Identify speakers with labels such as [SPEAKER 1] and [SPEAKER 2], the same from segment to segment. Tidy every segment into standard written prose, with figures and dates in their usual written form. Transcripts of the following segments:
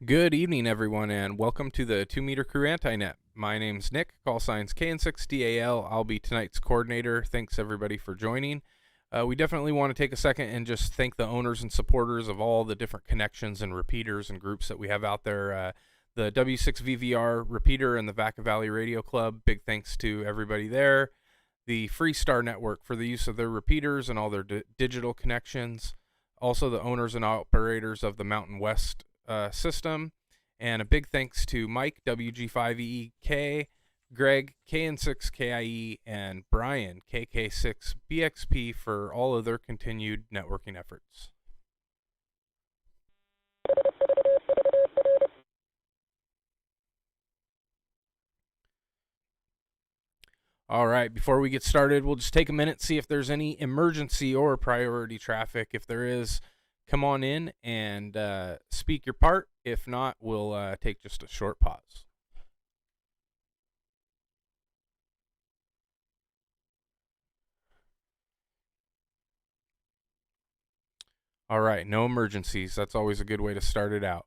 [SPEAKER 1] Good evening, everyone, and welcome to the 2-Meter Crew Antinet. My name's Nick, call signs KN6DAL. I'll be tonight's coordinator. Thanks, everybody, for joining. We definitely want to take a second and just thank the owners and supporters of all the different connections and repeaters and groups that we have out there. The W6VVR repeater and the Vacaville Radio Club, big thanks to everybody there. The Freestar Network for the use of their repeaters and all their digital connections. Also, the owners and operators of the Mountain West system, and a big thanks to Mike WG5EEK, Greg KN6KIE, and Brian KK6BXP for all of their continued networking efforts. All right, before we get started, we'll just take a minute, see if there's any emergency or priority traffic. If there is, come on in and speak your part. If not, we'll take just a short pause. All right, no emergencies. That's always a good way to start it out.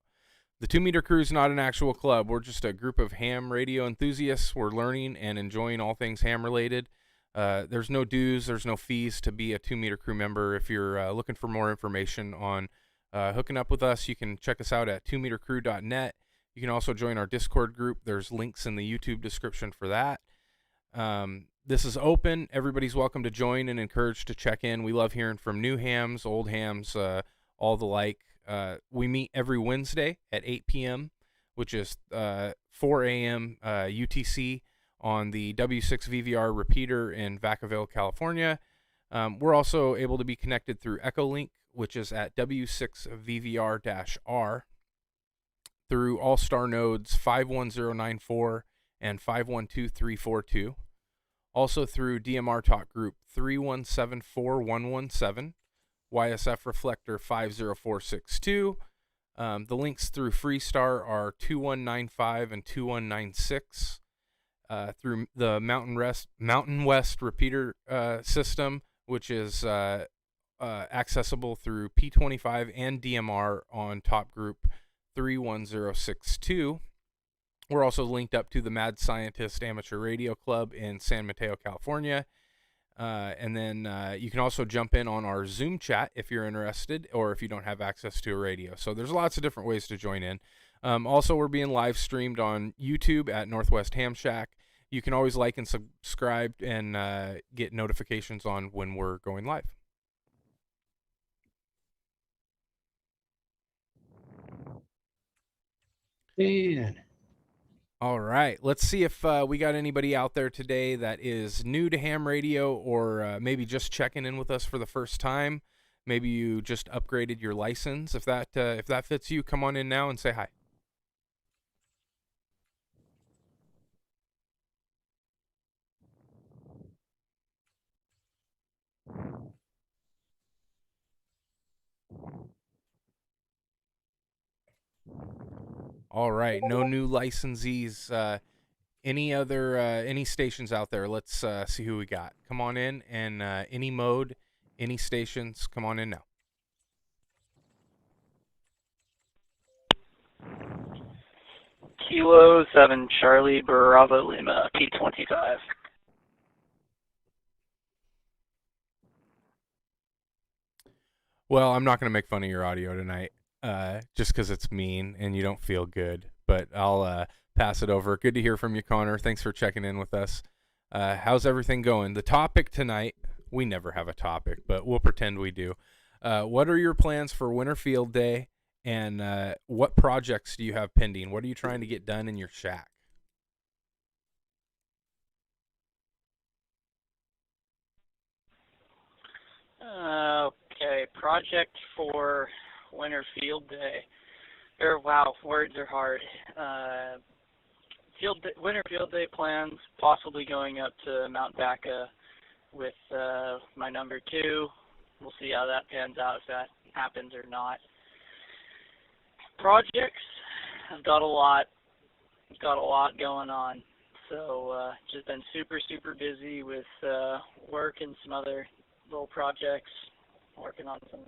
[SPEAKER 1] The 2-Meter Crew is not an actual club. We're just a group of ham radio enthusiasts. We're learning and enjoying all things ham related. There's no dues, there's no fees to be a 2-Meter Crew member. If you're looking for more information on hooking up with us, you can check us out at 2metercrew.net. You can also join our Discord group. There's links in the YouTube description for that. This is open. Everybody's welcome to join and encouraged to check in. We love hearing from new hams, old hams, all the like. We meet every Wednesday at 8 p.m., which is 4 a.m. UTC on the W6VVR repeater in Vacaville, California. We're also able to be connected through Echolink, which is at W6VVR-R, through Allstar Nodes 51094 and 512342. Also through DMR Talk Group 3174117, YSF Reflector 50462. The links through Freestar are 2195 and 2196. Through the Mountain West repeater system, which is accessible through P25 and DMR on Top Group 31062. We're also linked up to the Mad Scientist Amateur Radio Club in San Mateo, California. And then you can also jump in on our Zoom chat if you're interested, or if you don't have access to a radio. So there's lots of different ways to join in. Also, we're being live streamed on YouTube at Northwest Ham Shack. You can always like and subscribe and get notifications on when we're going live.
[SPEAKER 2] Man.
[SPEAKER 1] All right, let's see if we got anybody out there today that is new to ham radio, or maybe just checking in with us for the first time. Maybe you just upgraded your license. If that fits you, come on in now and say hi. All right, no new licensees. Any stations out there? Let's see who we got. Come on in, and any mode, any stations, come on in now.
[SPEAKER 3] Kilo 7 Charlie Bravo Lima P25.
[SPEAKER 1] Well, I'm not going to make fun of your audio tonight, just because it's mean and you don't feel good. But I'll pass it over. Good to hear from you, Connor. Thanks for checking in with us. How's everything going? The topic tonight, we never have a topic, but we'll pretend we do. What are your plans for Winter Field Day, and what projects do you have pending? What are you trying to get done in your shack?
[SPEAKER 3] Okay, project for Winter Field Day. Wow, words are hard. Winter Field Day plans, possibly going up to Mount Vaca with my number 2. We'll see how that pans out, if that happens or not. Projects, I've got a lot going on. So just been super busy with work and some other little projects, working on some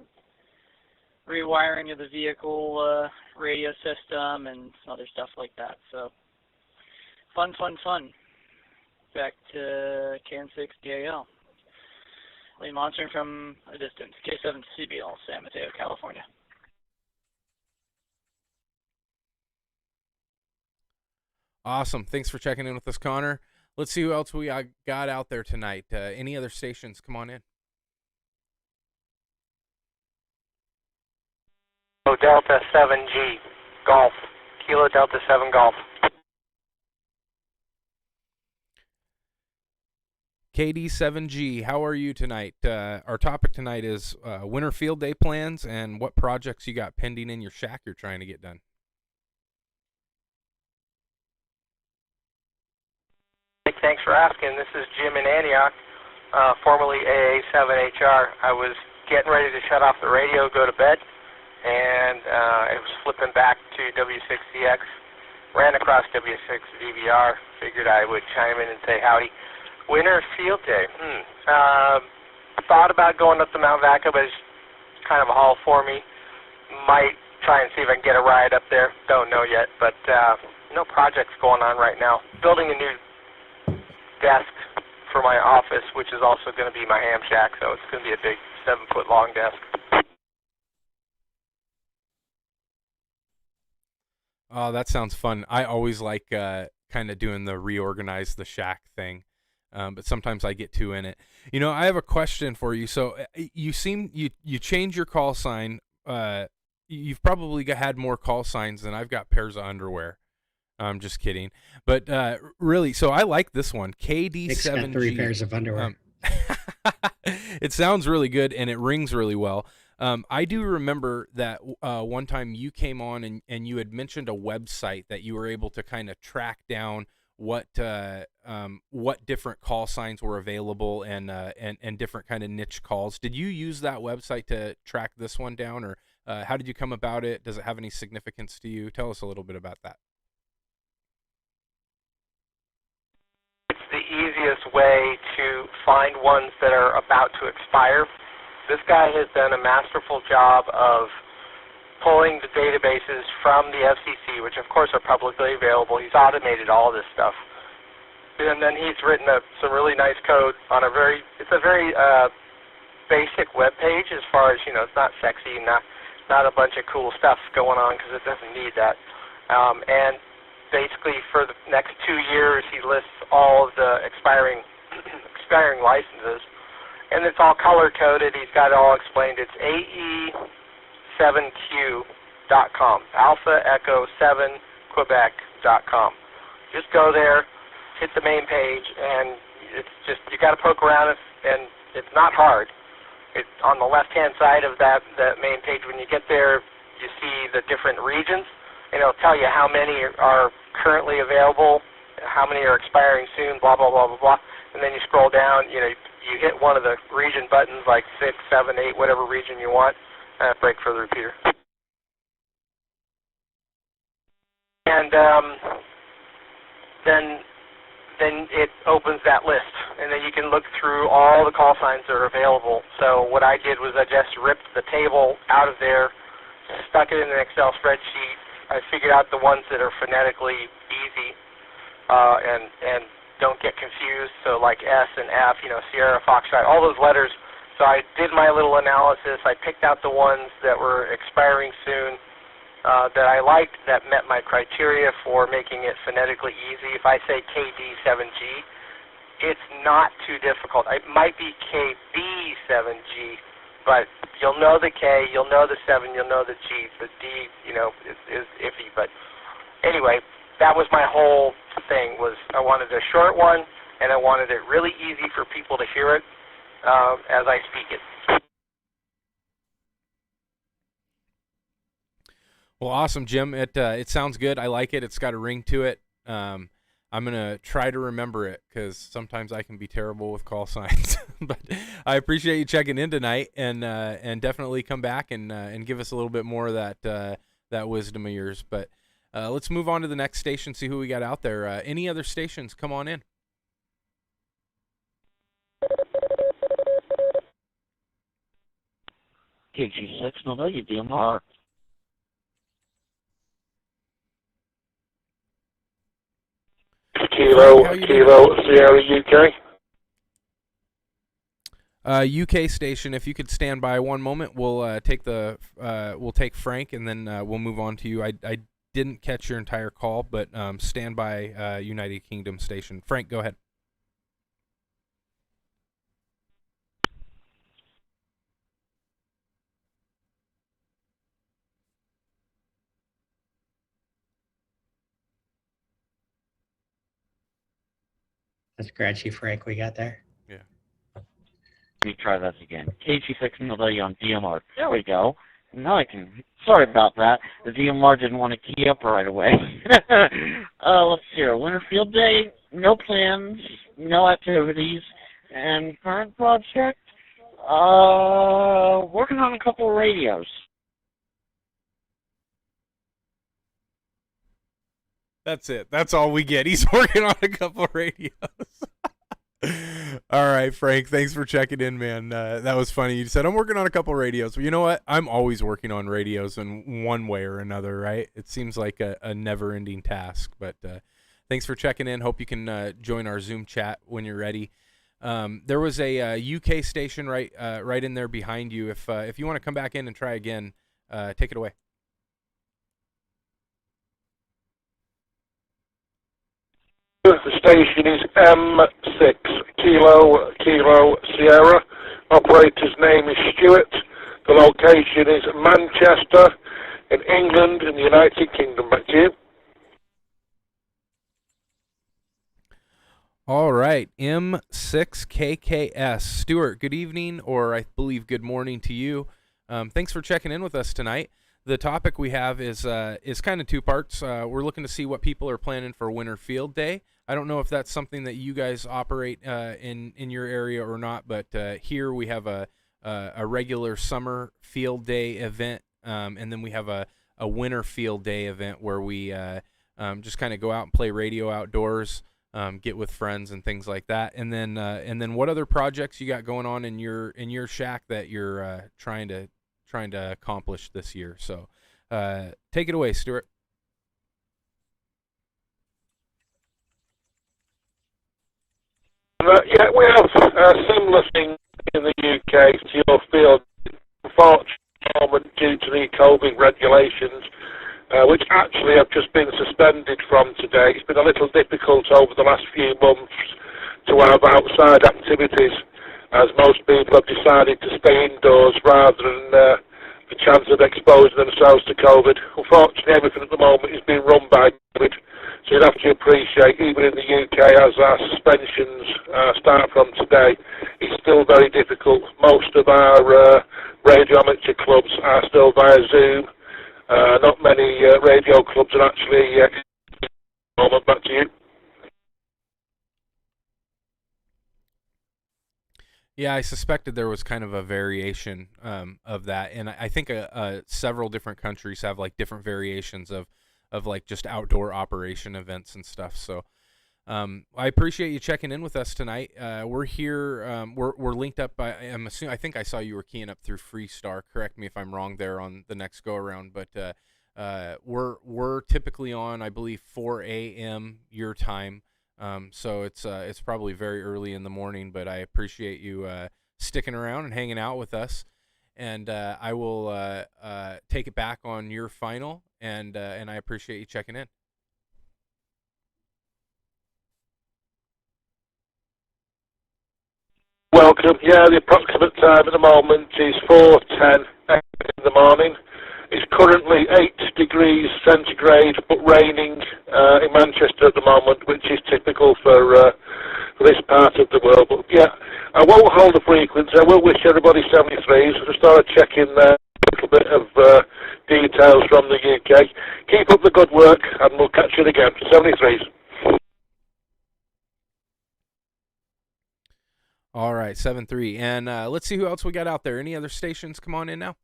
[SPEAKER 3] rewiring of the vehicle radio system and some other stuff like that. So fun. Back to KN6DAL. Lee monitoring from a distance, K7CBL, San Mateo, California.
[SPEAKER 1] Awesome. Thanks for checking in with us, Connor. Let's see who else we got out there tonight. Any other stations? Come on in.
[SPEAKER 2] Delta 7G, Golf. Kilo Delta 7 Golf.
[SPEAKER 1] KD7G, how are you tonight? Our topic tonight is winter field day plans and what projects you got pending in your shack you're trying to get done.
[SPEAKER 2] Thanks for asking. This is Jim in Antioch, formerly AA7HR. I was getting ready to shut off the radio, go to bed, and I was flipping back to W6CX, ran across W6VBR, figured I would chime in and say howdy. Winter field day. Thought about going up to Mount Vaca, but it's kind of a haul for me. Might try and see if I can get a ride up there. Don't know yet, but no projects going on right now. Building a new desk for my office, which is also going to be my ham shack, so it's going to be a big 7-foot long desk.
[SPEAKER 1] Oh, that sounds fun. I always like kind of doing the reorganize the shack thing. But sometimes I get too in it. You know, I have a question for you. So you change your call sign. You've probably had more call signs than I've got pairs of underwear. I'm just kidding. But really, so I like this one, KD7G.
[SPEAKER 4] Nick's got 3 pairs of underwear.
[SPEAKER 1] It sounds really good, and it rings really well. I do remember that one time you came on and you had mentioned a website that you were able to kind of track down what different call signs were available and different kind of niche calls. Did you use that website to track this one down, or how did you come about it? Does it have any significance to you? Tell us a little bit about that.
[SPEAKER 2] It's the easiest way to find ones that are about to expire. This guy has done a masterful job of pulling the databases from the FCC, which of course are publicly available. He's automated all this stuff. And then he's written some really nice code on a very basic web page as far as, it's not sexy, not a bunch of cool stuff going on because it doesn't need that. And basically for the next 2 years he lists all of the expiring licenses. And it's all color-coded. He's got it all explained. It's AE7Q.com, Alpha Echo 7 Quebec.com. Just go there, hit the main page, and it's just, you got to poke around, and it's not hard. It's on the left-hand side of that main page. When you get there, you see the different regions, and it'll tell you how many are currently available, how many are expiring soon, blah, blah, blah, blah, blah. And then you scroll down, you hit one of the region buttons, like 6, 7, 8, whatever region you want, break for the repeater. And then it opens that list, and then you can look through all the call signs that are available. So what I did was I just ripped the table out of there, stuck it in an Excel spreadsheet. I figured out the ones that are phonetically easy and don't get confused, so like S and F, Sierra, Foxtrot, all those letters. So I did my little analysis. I picked out the ones that were expiring soon that I liked, that met my criteria for making it phonetically easy. If I say KD7G, it's not too difficult. It might be KB7G, but you'll know the K, you'll know the 7, you'll know the G. The D, is iffy. But anyway, that was my whole thing, was I wanted a short one, and I wanted it really easy for people to hear it as I speak it.
[SPEAKER 1] Well, awesome, Jim. It sounds good. I like it. It's got a ring to it. I'm going to try to remember it because sometimes I can be terrible with call signs. But I appreciate you checking in tonight, and definitely come back and give us a little bit more of that wisdom of yours. But let's move on to the next station, see who we got out there. Any other stations, come on in.
[SPEAKER 5] KG6, no, you DMR.
[SPEAKER 6] Kilo, Sierra, UK.
[SPEAKER 1] UK station. If you could stand by one moment, we'll take Frank, and then we'll move on to you. I didn't catch your entire call, but stand by United Kingdom station. Frank, go ahead.
[SPEAKER 4] That's scratchy, Frank, we got there.
[SPEAKER 1] Yeah.
[SPEAKER 5] Let me try that again. KG6 Milady on DMR. There we go. Now I can. Sorry about that. The DMR didn't want to key up right away. Let's see here. Winter Field Day, no plans, no activities, and current project, working on a couple of radios.
[SPEAKER 1] That's it. That's all we get. He's working on a couple of radios. All right, Frank, thanks for checking in, man. That was funny. You said, I'm working on a couple of radios. Well, you know what? I'm always working on radios in one way or another, right? It seems like a never-ending task. But thanks for checking in. Hope you can join our Zoom chat when you're ready. There was a UK station right in there behind you. If you want to come back in and try again, take it away.
[SPEAKER 6] The station is M6, Kilo, Sierra. Operator's name is Stuart. The location is Manchester in England in the United Kingdom. Back to you.
[SPEAKER 1] All right, M6KKS. Stuart, good evening, or I believe good morning to you. Thanks for checking in with us tonight. The topic we have is kind of two parts. We're looking to see what people are planning for Winter Field Day. I don't know if that's something that you guys operate in your area or not, but here we have a regular summer field day event, and then we have a winter field day event where we just kind of go out and play radio outdoors, get with friends and things like that. And then what other projects you got going on in your shack that you're trying to accomplish this year? So take it away, Stuart.
[SPEAKER 6] Yeah, we have similar things in the UK to your field. Unfortunately, due to the COVID regulations, which actually have just been suspended from today, it's been a little difficult over the last few months to have outside activities, as most people have decided to stay indoors rather than the chance of exposing themselves to COVID. Unfortunately, everything at the moment is being run by COVID, so you'd have to appreciate, even in the UK, as our suspensions start from today, it's still very difficult. Most of our radio amateur clubs are still via Zoom. Not many radio clubs are actually at the moment. Back to you.
[SPEAKER 1] Yeah, I suspected there was kind of a variation of that, and I think several different countries have like different variations of like just outdoor operation events and stuff. So I appreciate you checking in with us tonight. We're here. We're linked up by. I think I saw you were keying up through Freestar. Correct me if I'm wrong there on the next go around, but we're typically on, I believe, 4 a.m. your time. So it's probably very early in the morning, but I appreciate you sticking around and hanging out with us. And I will take it back on your final, and I appreciate you checking in.
[SPEAKER 6] Welcome. Yeah, the approximate time at the moment is 4:10 in the morning. It's currently 8 degrees centigrade, but raining in Manchester at the moment, which is typical for this part of the world. But yeah, I won't hold the frequency. I will wish everybody 73s. I just thought I'd check in there a little bit of details from the UK. Keep up the good work, and we'll catch you again. 73s.
[SPEAKER 1] All right, 7-3. And let's see who else we got out there. Any other stations? Come on in now.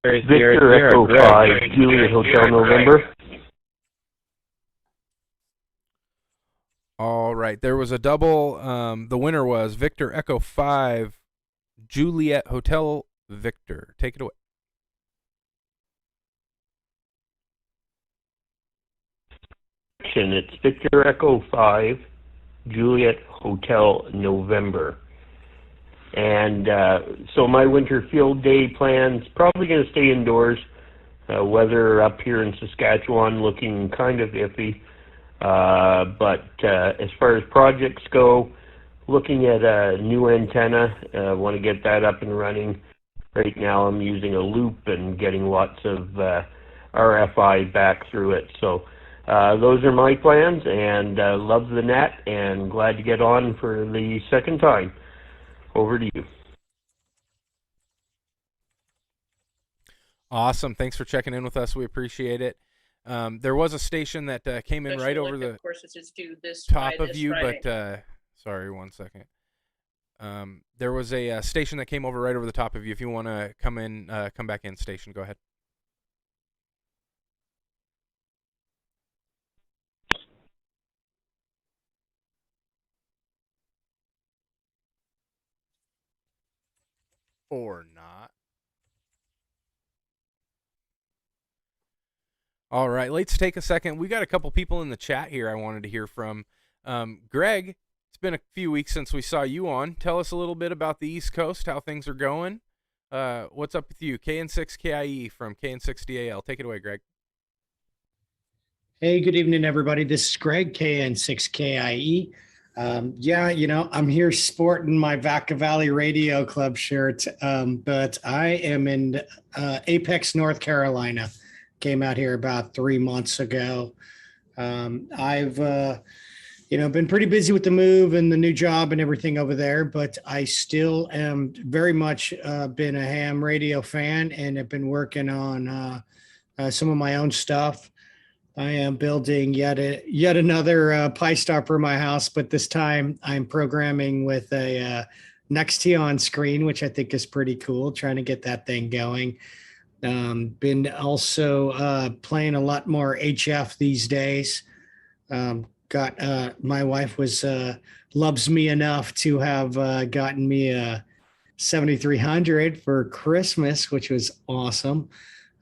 [SPEAKER 7] Victor Echo 5, Juliet Hotel November.
[SPEAKER 1] All right. There was a double. The winner was Victor Echo 5, Juliet Hotel Victor. Take it away.
[SPEAKER 7] It's Victor Echo 5, Juliet Hotel November. And so my winter field day plan's probably going to stay indoors. Weather up here in Saskatchewan looking kind of iffy. But as far as projects go, looking at a new antenna. Want to get that up and running. Right now I'm using a loop and getting lots of RFI back through it. So those are my plans, and love the net and glad to get on for the second time. Over to you.
[SPEAKER 1] Awesome. Thanks for checking in with us. We appreciate it. There was a station that came in right over the top of you, but sorry, 1 second. There was a station that came over right over the top of you. If you want to come back in station, go ahead. Or not. All right, let's take a second. We got a couple people in the chat here I wanted to hear from. Greg, it's been a few weeks since we saw you on. Tell us a little bit about the East Coast, how things are going. What's up with you? KN6KIE from KN6DAL. Take it away, Greg.
[SPEAKER 4] Hey, good evening, everybody. This is Greg, KN6KIE. I'm here sporting my Vacaville Radio Club shirt, but I am in Apex, North Carolina. Came out here about 3 months ago. I've been pretty busy with the move and the new job and everything over there, but I still am very much been a ham radio fan and have been working on some of my own stuff. I am building yet another Pi Star for my house, but this time I'm programming with a Nextion screen, which I think is pretty cool, trying to get that thing going. Been also playing a lot more HF these days. My wife loves me enough to have gotten me a 7300 for Christmas, which was awesome.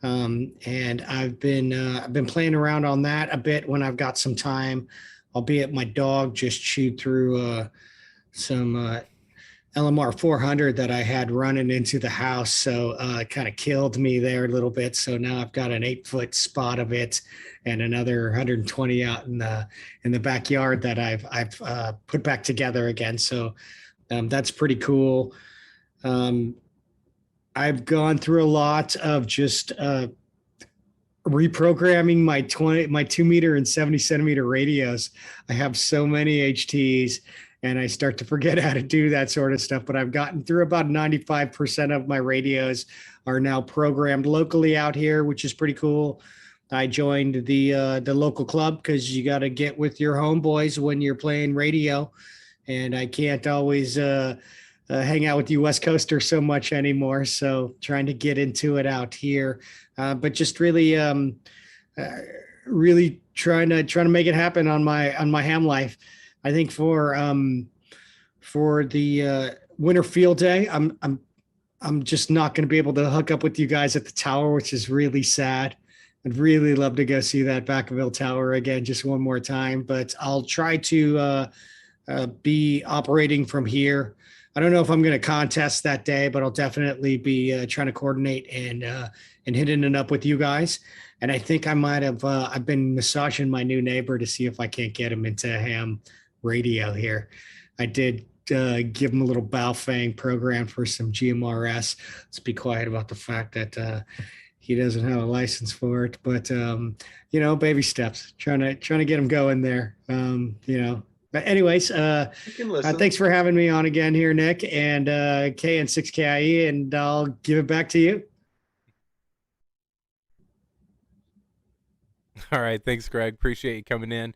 [SPEAKER 4] And I've been playing around on that a bit when I've got some time, albeit my dog just chewed through some LMR 400 that I had running into the house. So it kind of killed me there a little bit. So now I've got an 8-foot spot of it and another 120 out in the backyard that I've put back together again. So that's pretty cool. I've gone through a lot of just reprogramming my 2 meter and 70 centimeter radios. I have so many HTs and I start to forget how to do that sort of stuff, but I've gotten through about 95% of my radios are now programmed locally out here, which is pretty cool. I joined the local club because you got to get with your homeboys when you're playing radio, and I can't always hang out with you West Coasters so much anymore. So trying to get into it out here, but just really trying to make it happen on my ham life. I think for the winter field day, I'm just not going to be able to hook up with you guys at the tower, which is really sad. I'd really love to go see that Vacaville Tower again, just one more time, but I'll try to be operating from here. I don't know if I'm going to contest that day, but I'll definitely be trying to coordinate and hitting it up with you guys. And I think I might have, I've been massaging my new neighbor to see if I can't get him into ham radio here. I did give him a little Baofeng program for some GMRS. Let's be quiet about the fact that he doesn't have a license for it, but baby steps, trying to get him going there. But anyways, thanks for having me on again here, Nick, and KN6KIE, and I'll give it back to you.
[SPEAKER 1] All right, thanks, Greg. Appreciate you coming in.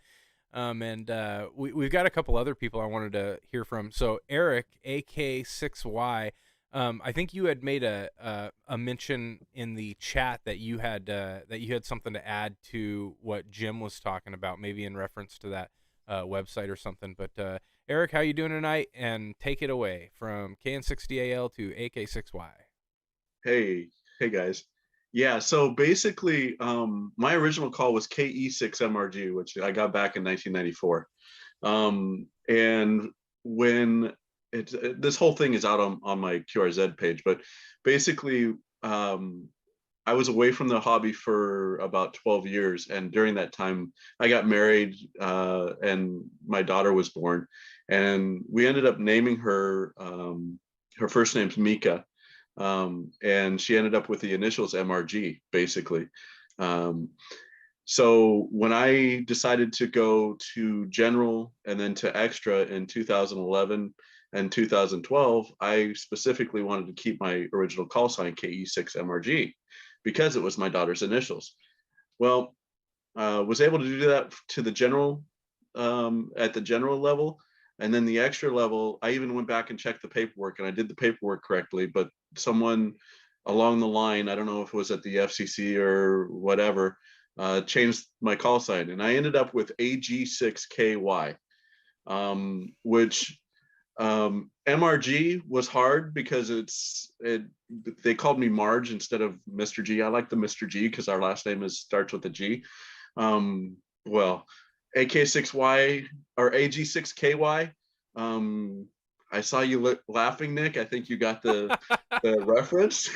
[SPEAKER 1] We've got a couple other people I wanted to hear from. So Eric, AK6Y, I think you had made a mention in the chat that you had something to add to what Jim was talking about, maybe in reference to that website or something. But Eric, how you doing tonight? And take it away from KN60AL to AK6Y.
[SPEAKER 8] Hey guys. Yeah, so basically, my original call was KE6MRG, which I got back in 1994. And when this whole thing is out on my QRZ page, but basically, I was away from the hobby for about 12 years. And during that time, I got married, and my daughter was born. And we ended up naming her, her first name's Mika. And she ended up with the initials MRG, basically. So when I decided to go to general and then to extra in 2011 and 2012, I specifically wanted to keep my original call sign KE6MRG because it was my daughter's initials. Well, was able to do that to the general, at the general level. And then the extra level, I even went back and checked the paperwork, and I did the paperwork correctly, but someone along the line, I don't know if it was at the FCC or whatever, changed my call sign, and I ended up with AG6KY, which MRG was hard because they called me Marge instead of Mr. G. I like the Mr. G because our last name starts with a G. Well, AK6Y or AG6KY. I saw you laughing, Nick. I think you got the reference.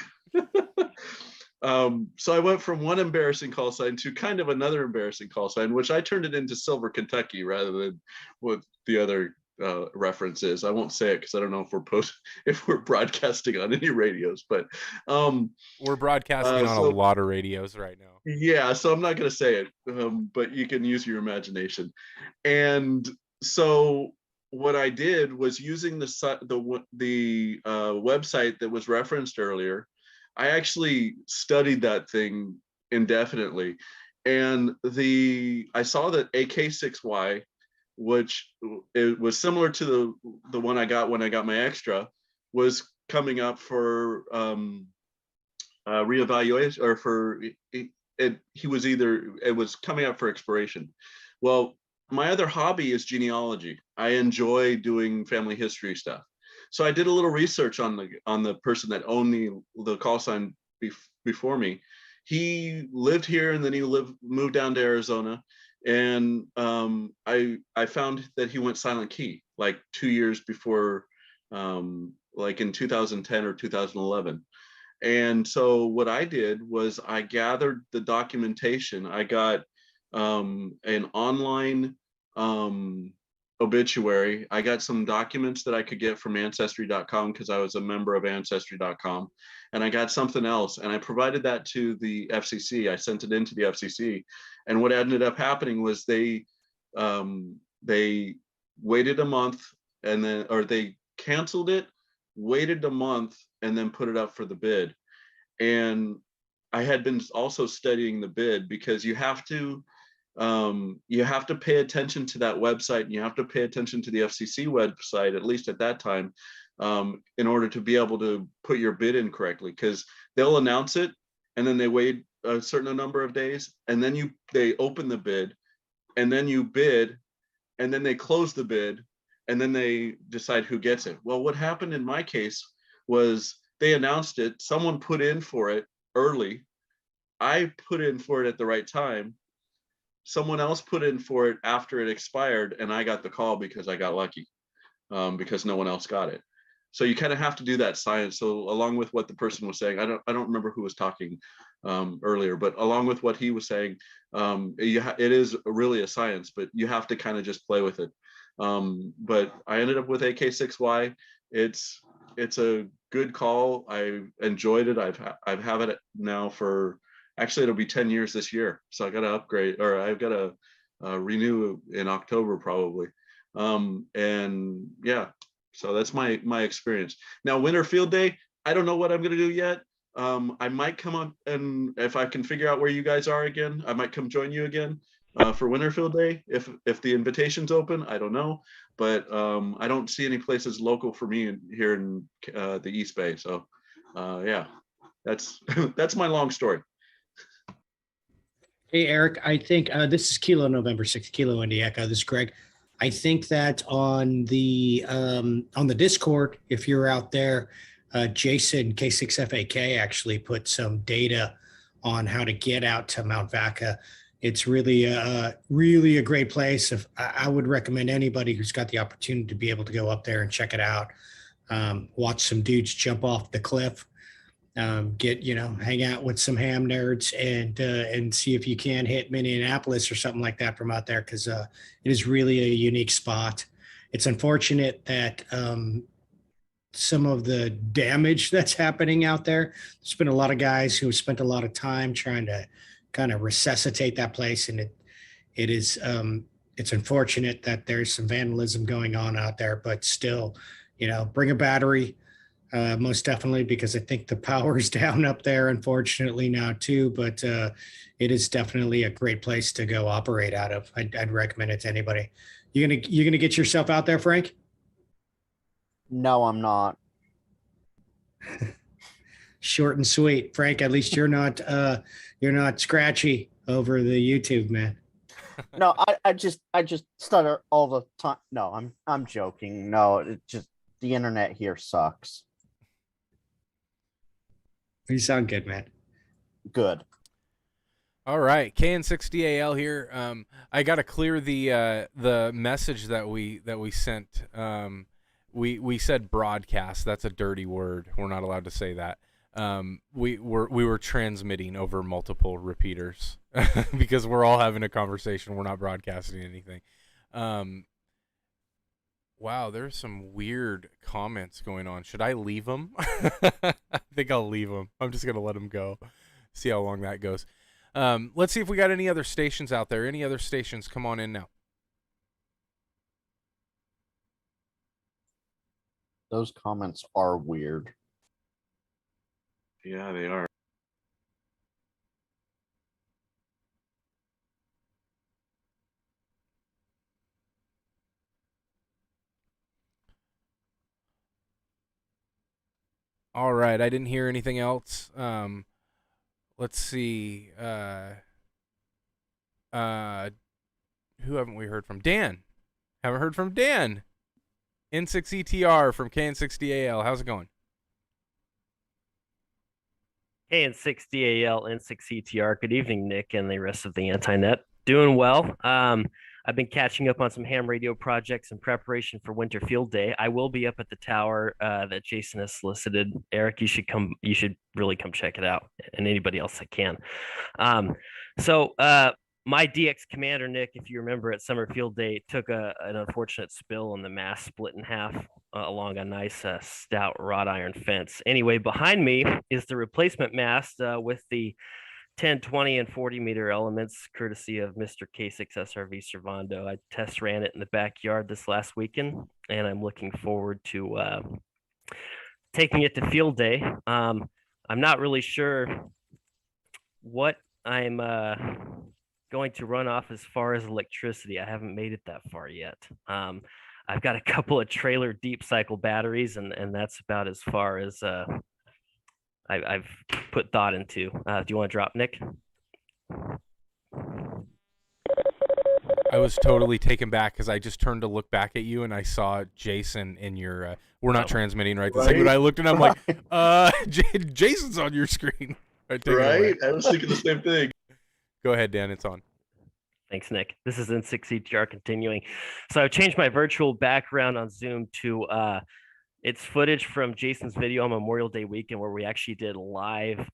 [SPEAKER 8] So I went from one embarrassing call sign to kind of another embarrassing call sign, which I turned it into Silver Kentucky rather than what the other reference is. I won't say it because I don't know if we're broadcasting on any radios, but
[SPEAKER 1] we're broadcasting on a lot of radios right now.
[SPEAKER 8] Yeah, so I'm not going to say it, but you can use your imagination. And so what I did was using the website that was referenced earlier. I actually studied that thing indefinitely, and I saw that AK6Y, which it was similar to the one I got when I got my extra, was coming up for reevaluation, or for it was coming up for expiration. Well, my other hobby is genealogy. I enjoy doing family history stuff. So I did a little research on the person that owned the call sign before me. He lived here, and then he moved down to Arizona. And I found that he went silent key like 2 years before, like in 2010 or 2011. And so what I did was I gathered the documentation. I got an online obituary. I got some documents that I could get from Ancestry.com because I was a member of Ancestry.com. And I got something else, and I provided that to the FCC. I sent it into the FCC. And what ended up happening was they waited a month, or they canceled it, waited a month, and then put it up for the bid. And I had been also studying the bid because you have to pay attention to that website, and you have to pay attention to the FCC website, at least at that time, in order to be able to put your bid in correctly, because they'll announce it and then they wait a certain number of days, and then they open the bid, and then you bid, and then they close the bid, and then they decide who gets it. Well, what happened in my case was they announced it, someone put in for it early, I put in for it at the right time, someone else put in for it after it expired, and I got the call because I got lucky, because no one else got it. So you kind of have to do that science. So along with what the person was saying, I don't remember who was talking earlier, but along with what he was saying, it is really a science, but you have to kind of just play with it. But I ended up with AK6Y. It's a good call. I enjoyed it. I've had it now for, actually it'll be 10 years this year. So I got to upgrade, or I've got to renew in October probably. And yeah, so that's my experience. Now, Winter Field Day, I don't know what I'm going to do yet. I might come up, and if I can figure out where you guys are again, I might come join you again for Winter Field Day. If the invitation's open, I don't know, but I don't see any places local for me here in the East Bay. So yeah, that's that's my long story.
[SPEAKER 4] Hey, Eric, I think this is Kilo November 6th, Kilo Indy Echo. This is Greg. I think that on the Discord, if you're out there, Jason K6FAK actually put some data on how to get out to Mount Vaca. It's really a great place. If I would recommend anybody who's got the opportunity to be able to go up there and check it out, watch some dudes jump off the cliff, hang out with some ham nerds, and see if you can hit Minneapolis or something like that from out there, because it is really a unique spot. It's unfortunate that some of the damage that's happening out there. There's been a lot of guys who have spent a lot of time trying to kind of resuscitate that place, and it's unfortunate that there's some vandalism going on out there, but still, bring a battery, most definitely, because I think the power's down up there, unfortunately, now too, but it is definitely a great place to go operate out of. I'd recommend it to anybody. You gonna get yourself out there, Frank?
[SPEAKER 9] No, I'm not.
[SPEAKER 4] Short and sweet, Frank. At least you're not scratchy over the YouTube, man.
[SPEAKER 9] No, I just stutter all the time. No, I'm joking. No, it just, the internet here sucks.
[SPEAKER 4] You sound good, man.
[SPEAKER 9] Good.
[SPEAKER 1] All right, KN60AL here. I got to clear the message that we sent. We said broadcast. That's a dirty word. We're not allowed to say that. We were transmitting over multiple repeaters because we're all having a conversation. We're not broadcasting anything. Wow, there's some weird comments going on. Should I leave them? I think I'll leave them. I'm just gonna let them go. See how long that goes. Let's see if we got any other stations out there. Any other stations? Come on in now.
[SPEAKER 9] Those comments are weird.
[SPEAKER 8] Yeah, they are.
[SPEAKER 1] All right, I didn't hear anything else. Let's see. Who haven't we heard from? Dan. Haven't heard from Dan. N6ETR from KN60AL. How's it going?
[SPEAKER 10] KN60AL, N6ETR. Good evening, Nick, and the rest of the Antinet. Doing well. I've been catching up on some ham radio projects in preparation for Winter Field Day. I will be up at the tower that Jason has solicited. Eric, you should come. You should really come check it out, and anybody else that can. My DX commander, Nick, if you remember at Summer Field Day, took an unfortunate spill and the mast split in half along a nice stout wrought iron fence. Anyway, behind me is the replacement mast with the 10, 20, and 40 meter elements, courtesy of Mr. K6SRV Servando. I test ran it in the backyard this last weekend, and I'm looking forward to taking it to Field Day. I'm not really sure what I'm going to run off as far as electricity. I haven't made it that far yet. I've got a couple of trailer deep cycle batteries, and that's about as far as I've put thought into. Do you want to drop, Nick?
[SPEAKER 1] I was totally taken back because I just turned to look back at you and I saw Jason in your. We're not transmitting right this second, but I looked and I'm like, Jason's on your screen.
[SPEAKER 8] Right? I was thinking the same thing.
[SPEAKER 1] Go ahead, Dan. It's on.
[SPEAKER 10] Thanks, Nick. This is N6ETR continuing. So I've changed my virtual background on Zoom to it's footage from Jason's video on Memorial Day weekend where we actually did live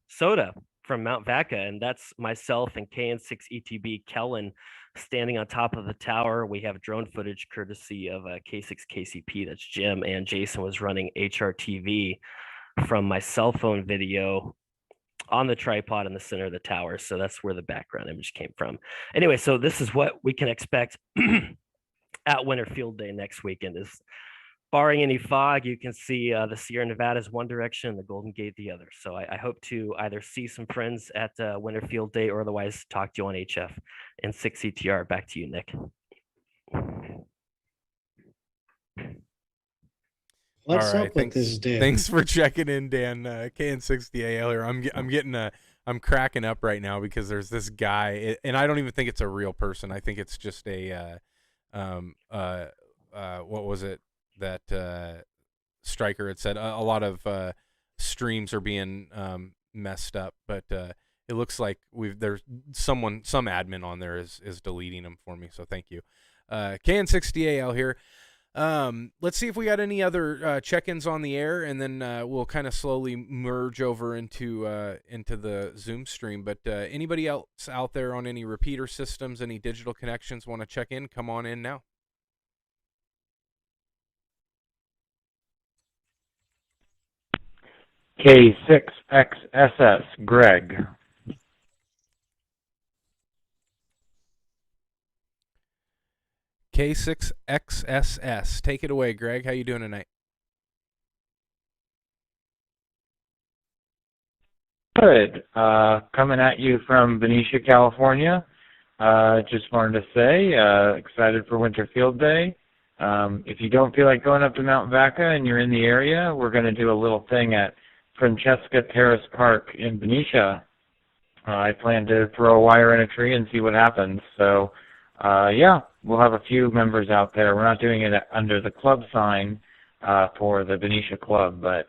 [SPEAKER 10] soda from Mount Vaca, and that's myself and KN6ETB Kellen standing on top of the tower. We have drone footage courtesy of K6KCP, that's Jim, and Jason was running HRTV from my cell phone video on the tripod in the center of the tower. So that's where the background image came from. Anyway, so this is what we can expect at Winter Field Day next weekend. Is barring any fog, you can see the Sierra Nevadas one direction and the Golden Gate the other. So I hope to either see some friends at Winter Field Day or otherwise talk to you on HF. And N6ETR, back to you, Nick.
[SPEAKER 4] What's up with this dude?
[SPEAKER 1] Thanks for checking in, Dan. KN60AL here. I'm cracking up right now because there's this guy, and I don't even think it's a real person. I think it's just a what was it that Stryker had said? A lot of streams are being messed up, but it looks like there's some admin on there is deleting them for me. So thank you. KN60AL here. Let's see if we got any other check-ins on the air, and then we'll kind of slowly merge over into the Zoom stream. But anybody else out there on any repeater systems, any digital connections want to check in? Come on in now.
[SPEAKER 11] K6XSS, Greg.
[SPEAKER 1] K6XSS. Take it away, Greg. How you doing tonight?
[SPEAKER 11] Good. Coming at you from Benicia, California. Just wanted to say, excited for Winter Field Day. If you don't feel like going up to Mount Vaca and you're in the area, we're going to do a little thing at Francesca Terrace Park in Benicia. I plan to throw a wire in a tree and see what happens. So, yeah, we'll have a few members out there. We're not doing it under the club sign for the Benicia Club, but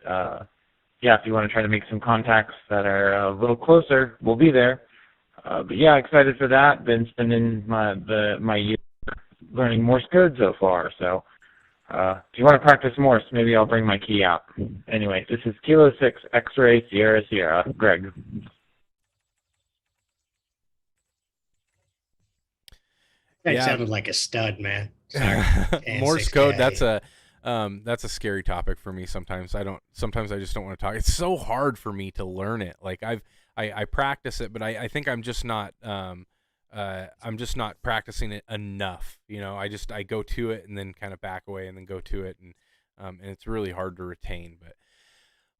[SPEAKER 11] yeah, if you want to try to make some contacts that are a little closer, we'll be there. But yeah, excited for that. Been spending my year learning Morse code so far. So if you want to practice Morse, maybe I'll bring my key out. Anyway, this is Kilo 6 X-Ray Sierra Sierra. Greg.
[SPEAKER 4] That sounded like a stud, man.
[SPEAKER 1] Morse code. That's a scary topic for me. Sometimes I just don't want to talk. It's so hard for me to learn it. Like I practice it, but I think I'm just not practicing it enough. You know, I go to it and then kind of back away and then go to it, and it's really hard to retain. But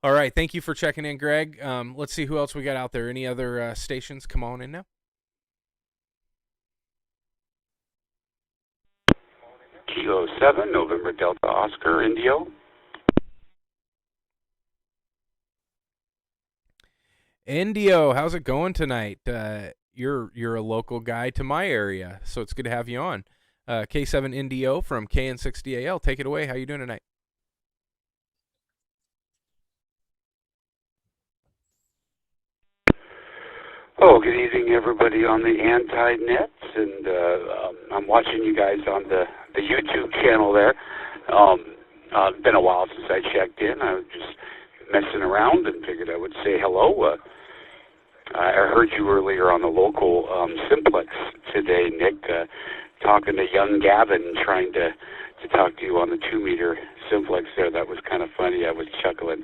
[SPEAKER 1] all right, thank you for checking in, Greg. Let's see who else we got out there. Any other stations? Come on in now.
[SPEAKER 12] Kilo 7, November Delta Oscar, Indio.
[SPEAKER 1] Indio, how's it going tonight? You're a local guy to my area, so it's good to have you on. K7 Indio from KN60AL. Take it away. How you doing tonight?
[SPEAKER 12] Oh, good evening, everybody on the anti-nets, and I'm watching you guys on the YouTube channel there. It's been a while since I checked in. I was just messing around and figured I would say hello. I heard you earlier on the local simplex today, Nick, talking to young Gavin, trying to talk to you on the 2-meter simplex there. That was kind of funny. I was chuckling.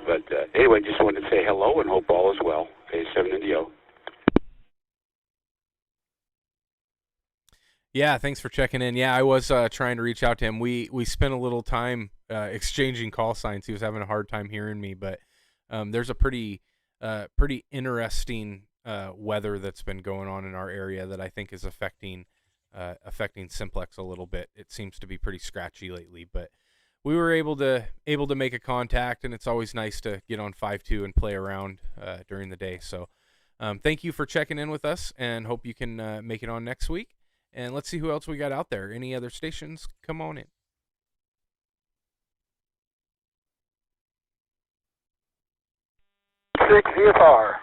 [SPEAKER 12] But anyway, just wanted to say hello and hope all is well. K7 Indio.
[SPEAKER 1] Yeah, thanks for checking in. Yeah, I was trying to reach out to him. We spent a little time exchanging call signs. He was having a hard time hearing me, but there's a pretty interesting weather that's been going on in our area that I think is affecting simplex a little bit. It seems to be pretty scratchy lately, but we were able to make a contact, and it's always nice to get on 5.2 and play around during the day. So thank you for checking in with us, and hope you can make it on next week. And let's see who else we got out there. Any other stations? Come on in.
[SPEAKER 2] Six VFR.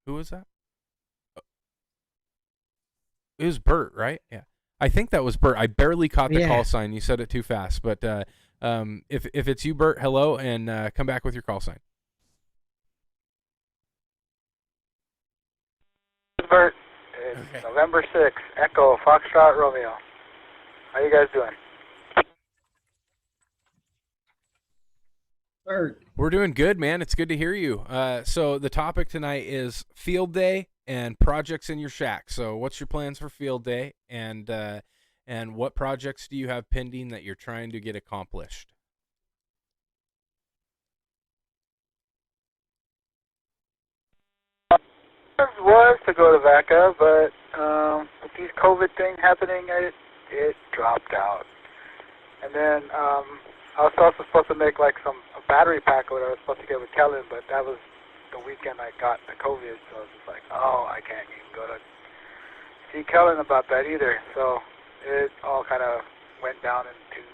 [SPEAKER 1] Who was that? It was Bert, right? Yeah. I think that was Bert. I barely caught the call sign. You said it too fast. But if it's you, Bert, hello, and come back with your call sign.
[SPEAKER 2] Bert, it's November 6th, Echo, Foxtrot, Romeo. How you guys doing?
[SPEAKER 4] Bert.
[SPEAKER 1] We're doing good, man. It's good to hear you. So the topic tonight is field day and projects in your shack. So what's your plans for field day, and what projects do you have pending that you're trying to get accomplished?
[SPEAKER 2] Was to go to Vaca, but with these COVID thing happening, it dropped out. And then I was also supposed to make like a battery pack or what I was supposed to get with Kellen, but that was the weekend I got the COVID, so I was just like, oh, I can't even go to
[SPEAKER 13] see Kellen about that either. So it all kind of went down in tubes.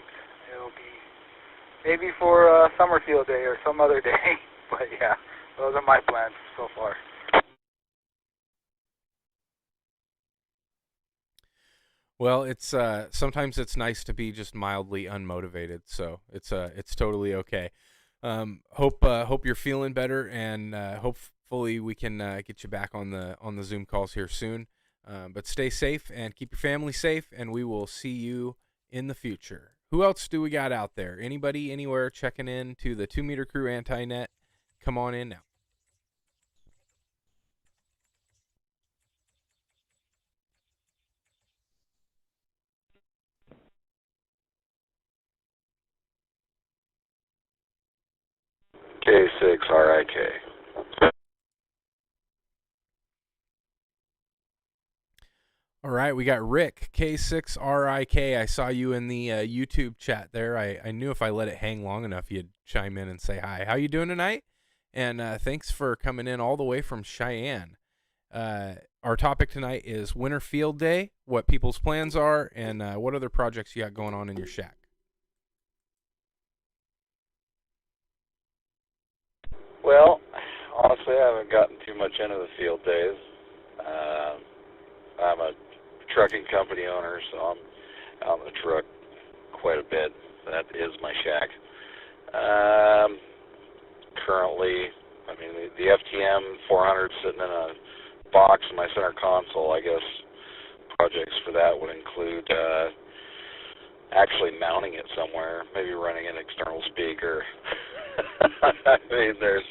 [SPEAKER 13] It'll be maybe for summer field day or some other day. But yeah, those are my plans so far.
[SPEAKER 1] Well, it's sometimes it's nice to be just mildly unmotivated, so it's totally okay. Hope you're feeling better, and hopefully we can get you back on the Zoom calls here soon. But stay safe and keep your family safe, and we will see you in the future. Who else do we got out there? Anybody, anywhere checking in to the 2 Meter Crew Anti-Net? Come on in now.
[SPEAKER 14] K6RIK.
[SPEAKER 1] All right, we got Rick, K6RIK. I saw you in the YouTube chat there. I knew if I let it hang long enough, you'd chime in and say hi. How you doing tonight? And thanks for coming in all the way from Cheyenne. Our topic tonight is Winter Field Day, what people's plans are, and what other projects you got going on in your shack.
[SPEAKER 14] Well, honestly, I haven't gotten too much into the field days. I'm a trucking company owner, so I'm out in the truck quite a bit. That is my shack. Currently, I mean, the FTM 400 sitting in a box in my center console. I guess projects for that would include actually mounting it somewhere, maybe running an external speaker. I mean, there's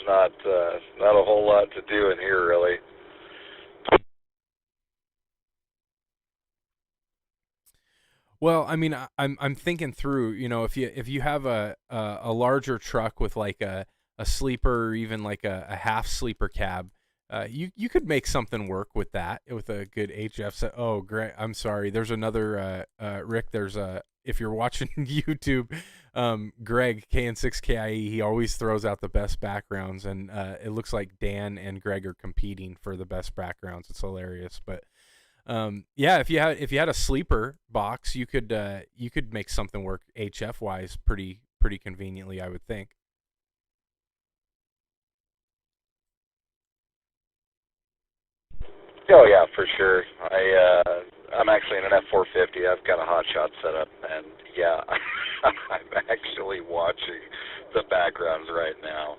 [SPEAKER 14] not a whole lot to do in here, really.
[SPEAKER 1] Well, I mean, I'm thinking through. You know, if you have a larger truck with like a sleeper or even like a half sleeper cab, you could make something work with that with a good HF set. Oh, great! I'm sorry. There's another Rick. There's if you're watching YouTube, Greg KN6KIE. He always throws out the best backgrounds, and it looks like Dan and Greg are competing for the best backgrounds. It's hilarious, but. Yeah, if you had a sleeper box, you could make something work HF wise pretty conveniently, I would think.
[SPEAKER 14] Oh yeah, for sure. I'm actually in an F450. I've got a hot shot set up, and yeah, I'm actually watching the backgrounds right now.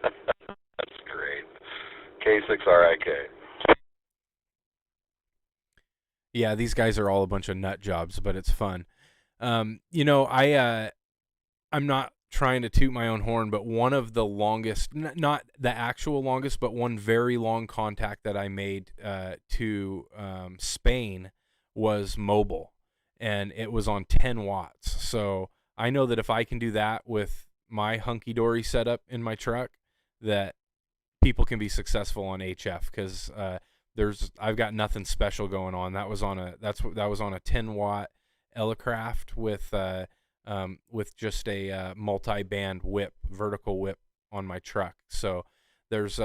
[SPEAKER 14] That's great. K6RIK.
[SPEAKER 1] Yeah, these guys are all a bunch of nut jobs, but it's fun. You know, I'm not trying to toot my own horn, but one of the longest, not the actual longest, but one very long contact that I made to Spain was mobile, and it was on 10 watts. So I know that if I can do that with my hunky-dory setup in my truck, that people can be successful on HF, because I've got nothing special going on. That was on a 10 watt Elecraft with just a multi-band whip, vertical whip on my truck. So there's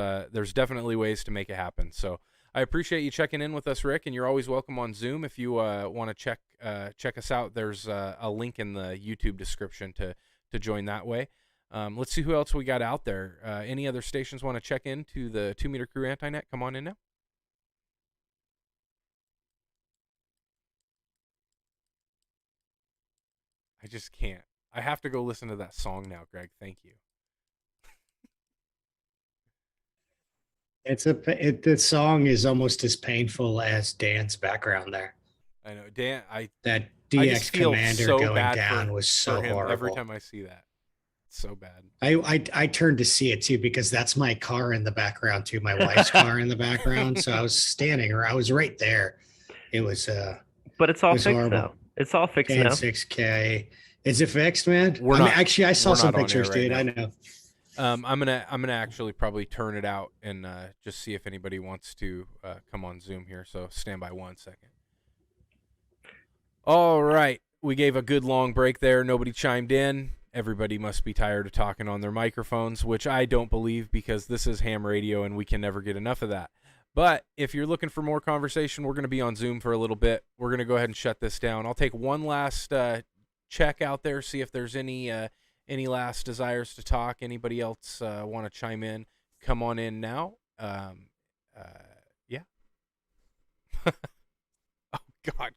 [SPEAKER 1] definitely ways to make it happen. So I appreciate you checking in with us, Rick, and you're always welcome on Zoom if you want to check us out. There's a link in the YouTube description to join that way. Let's see who else we got out there. Any other stations want to check in to the 2 Meter Crew Anti-Net? Come on in now. I just can't. I have to go listen to that song now, Greg. Thank you.
[SPEAKER 4] The song is almost as painful as Dan's background there.
[SPEAKER 1] I know, Dan.
[SPEAKER 4] That
[SPEAKER 1] I
[SPEAKER 4] DX
[SPEAKER 1] just feel
[SPEAKER 4] Commander
[SPEAKER 1] so
[SPEAKER 4] going
[SPEAKER 1] bad
[SPEAKER 4] down was so
[SPEAKER 1] for him
[SPEAKER 4] horrible.
[SPEAKER 1] every time I see that. It's so bad.
[SPEAKER 4] I turned to see it too, because that's my car in the background too, my wife's car in the background. So I was standing, or I was right there. It was
[SPEAKER 10] but it's all fixed
[SPEAKER 4] horrible.
[SPEAKER 10] now. It's all fixed now.
[SPEAKER 4] 6K. Is it fixed, man?
[SPEAKER 1] Actually,
[SPEAKER 4] I saw some pictures, right, dude. Now. I know.
[SPEAKER 1] I'm gonna actually probably turn it out and just see if anybody wants to come on Zoom here. So stand by 1 second. All right, we gave a good long break there. Nobody chimed in. Everybody must be tired of talking on their microphones, which I don't believe, because this is ham radio and we can never get enough of that. But if you're looking for more conversation, we're going to be on Zoom for a little bit. We're going to go ahead and shut this down. I'll take one last check out there, see if there's any last desires to talk. Anybody else want to chime in? Come on in now. Yeah. Oh, God,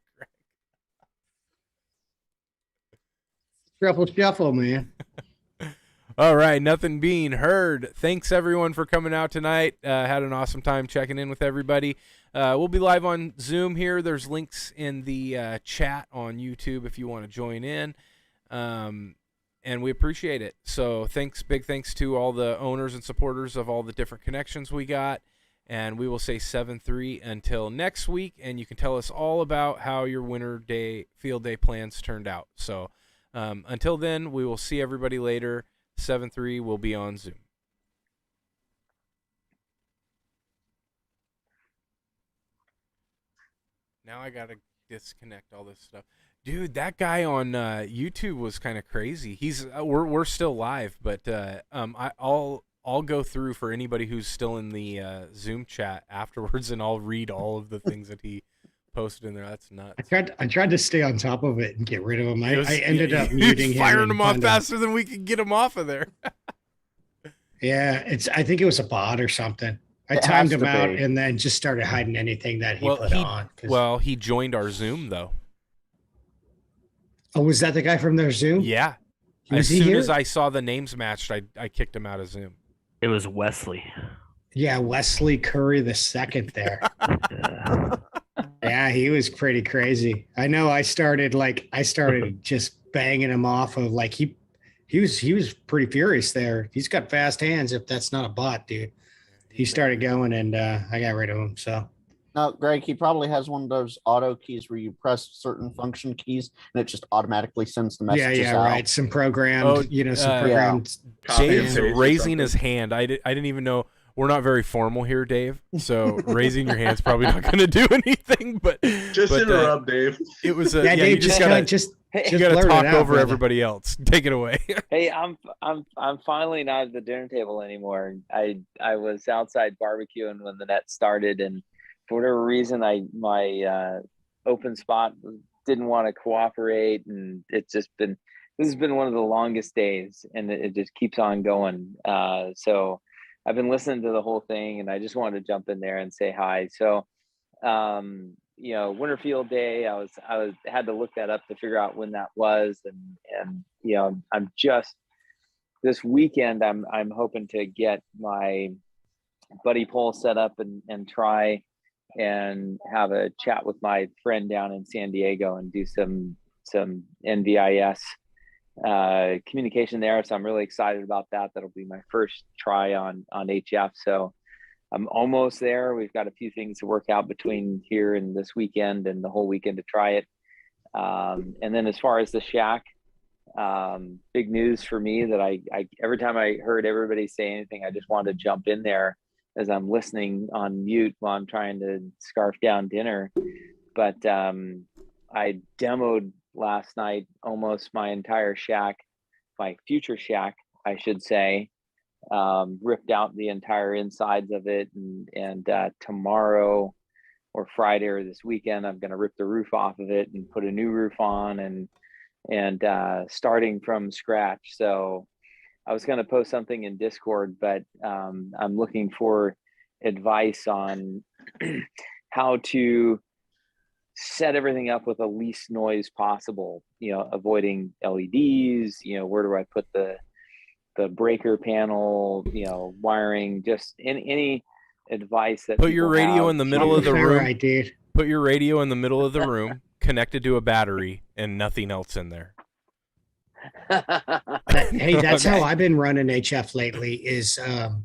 [SPEAKER 1] Greg.
[SPEAKER 4] Shuffle, man.
[SPEAKER 1] All right, nothing being heard. Thanks, everyone, for coming out tonight. Had an awesome time checking in with everybody. We'll be live on Zoom here. There's links in the chat on YouTube if you want to join in. And we appreciate it. So big thanks to all the owners and supporters of all the different connections we got. And we will say 7-3 until next week. And you can tell us all about how your winter field day plans turned out. So until then, we will see everybody later. 7-3 will be on Zoom. Now I gotta disconnect all this stuff, dude. That guy on YouTube was kind of crazy. He's we're still live, but I'll go through for anybody who's still in the Zoom chat afterwards, and I'll read all of the things that he posted in there. That's nuts.
[SPEAKER 4] I tried to stay on top of it and get rid of him. I ended up muting him.
[SPEAKER 1] Firing him off faster than we could get him off of there.
[SPEAKER 4] Yeah, I think it was a bot or something. I timed him out and then just started hiding anything that he put on.
[SPEAKER 1] Well, he joined our Zoom though.
[SPEAKER 4] Oh, was that the guy from their Zoom?
[SPEAKER 1] Yeah. As soon as I saw the names matched, I kicked him out of Zoom.
[SPEAKER 10] It was Wesley.
[SPEAKER 4] Yeah, Wesley Curry the second there. Yeah, he was pretty crazy. I know. I started just banging him off of he was pretty furious there. He's got fast hands. If that's not a bot, dude. He started going, and I got rid of him. So.
[SPEAKER 9] No, Greg, he probably has one of those auto keys where you press certain function keys and it just automatically sends the messages out.
[SPEAKER 4] Right. Some programmed, some programmed.
[SPEAKER 1] Dave's raising his hand. I didn't even know. We're not very formal here, Dave. So raising your hand's probably not going to do anything. But
[SPEAKER 8] interrupt, Dave.
[SPEAKER 1] It was
[SPEAKER 4] Dave,
[SPEAKER 1] you just gotta talk over
[SPEAKER 4] brother.
[SPEAKER 1] Everybody else. Take it away.
[SPEAKER 15] Hey, I'm finally not at the dinner table anymore. I was outside barbecuing when the net started, and for whatever reason, my open spot didn't want to cooperate, and this has been one of the longest days, and it just keeps on going. So I've been listening to the whole thing, and I just wanted to jump in there and say hi. So, Winter Field Day, I had to look that up to figure out when that was, and I'm just this weekend I'm hoping to get my buddy poll set up and try and have a chat with my friend down in San Diego and do some NVIS communication there. So I'm really excited about that. That'll be my first try on HF. So I'm almost there. We've got a few things to work out between here and this weekend and the whole weekend to try it. And then as far as the shack, big news for me that I every time I heard everybody say anything, I just wanted to jump in there as I'm listening on mute while I'm trying to scarf down dinner. But I demoed last night almost my entire shack, my future shack, I should say. Ripped out the entire insides of it, and tomorrow or Friday or this weekend, I'm going to rip the roof off of it and put a new roof on, and starting from scratch. So I was going to post something in Discord, but I'm looking for advice on how to set everything up with the least noise possible, avoiding LEDs, where do I put the breaker panel, wiring, just any advice that
[SPEAKER 1] put your radio in the middle of the room.
[SPEAKER 4] Right, dude.
[SPEAKER 1] Put your radio in the middle of the room, connected to a battery, and nothing else in there.
[SPEAKER 4] Hey, that's how I've been running HF lately, is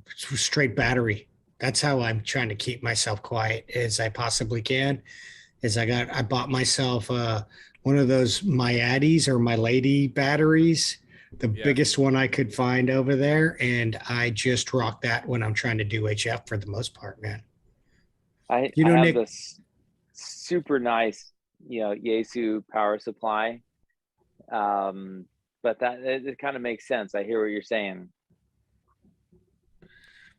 [SPEAKER 4] straight battery. That's how I'm trying to keep myself quiet as I possibly can. I bought myself one of those Myadis or My Lady batteries, the biggest one I could find over there, and I just rock that when I'm trying to do HF for the most part, man.
[SPEAKER 15] I have this super nice, Yaesu power supply, but that it kind of makes sense. I hear what you're saying.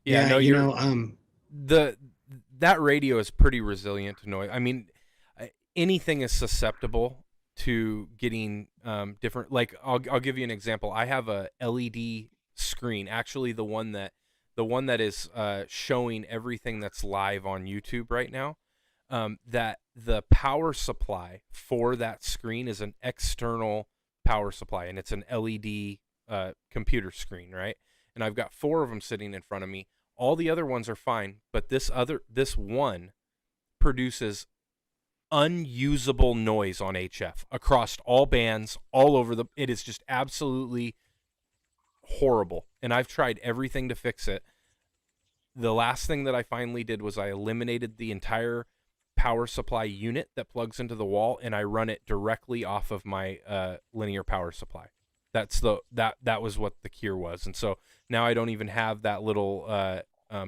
[SPEAKER 1] Yeah, no, that radio is pretty resilient to noise. I mean, anything is susceptible to getting different. Like I'll give you an example. I have a LED screen, actually the one that is showing everything that's live on YouTube right now. That the power supply for that screen is an external power supply, and it's an LED computer screen, right? And I've got 4 of them sitting in front of me. All the other ones are fine, but this one produces unusable noise on HF across all bands, all over it is just absolutely horrible. And I've tried everything to fix it. The last thing that I finally did was I eliminated the entire power supply unit that plugs into the wall, and I run it directly off of my linear power supply. That was what the cure was. And so now I don't even have that little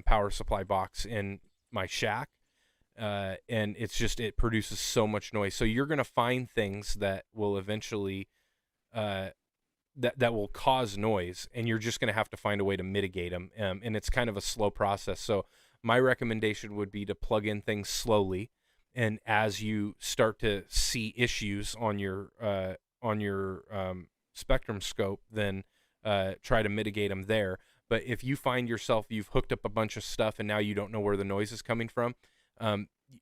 [SPEAKER 1] power supply box in my shack. And it produces so much noise. So you're going to find things that will eventually, that will cause noise, and you're just going to have to find a way to mitigate them. And it's kind of a slow process. So my recommendation would be to plug in things slowly. And as you start to see issues on your spectrum scope, then try to mitigate them there. But if you find yourself, you've hooked up a bunch of stuff and now you don't know where the noise is coming from,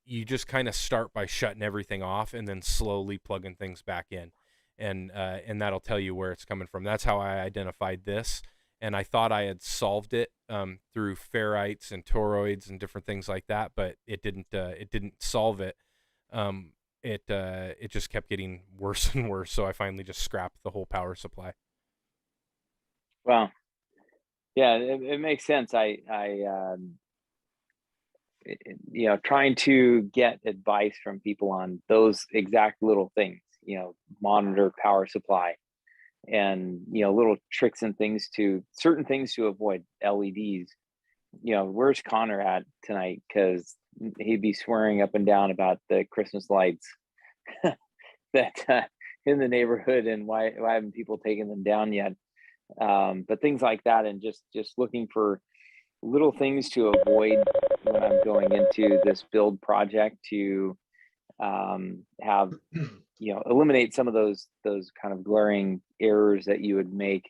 [SPEAKER 1] you just kind of start by shutting everything off and then slowly plugging things back in. And that'll tell you where it's coming from. That's how I identified this. And I thought I had solved it through ferrites and toroids and different things like that, but it didn't solve it. It just kept getting worse and worse. So I finally just scrapped the whole power supply.
[SPEAKER 15] Wow. Yeah, it makes sense. Trying to get advice from people on those exact little things, monitor power supply and, little tricks and certain things to avoid LEDs. Where's Connor at tonight? Because he'd be swearing up and down about the Christmas lights that in the neighborhood and why haven't people taken them down yet? But things like that, and just looking for little things to avoid when I'm going into this build project to have, eliminate some of those kind of glaring errors that you would make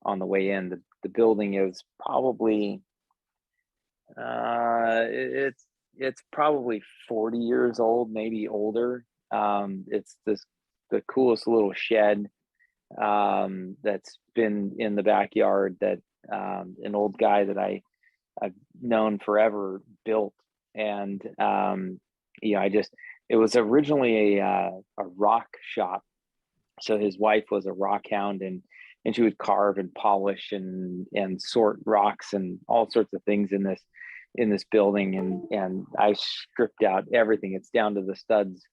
[SPEAKER 15] on the way in. The building is probably it's probably 40 years old, maybe older. It's the coolest little shed that's been in the backyard that an old guy that I've known forever built. And it was originally a rock shop. So his wife was a rock hound, and she would carve and polish and sort rocks and all sorts of things in this building. And I stripped out everything. It's down to the studs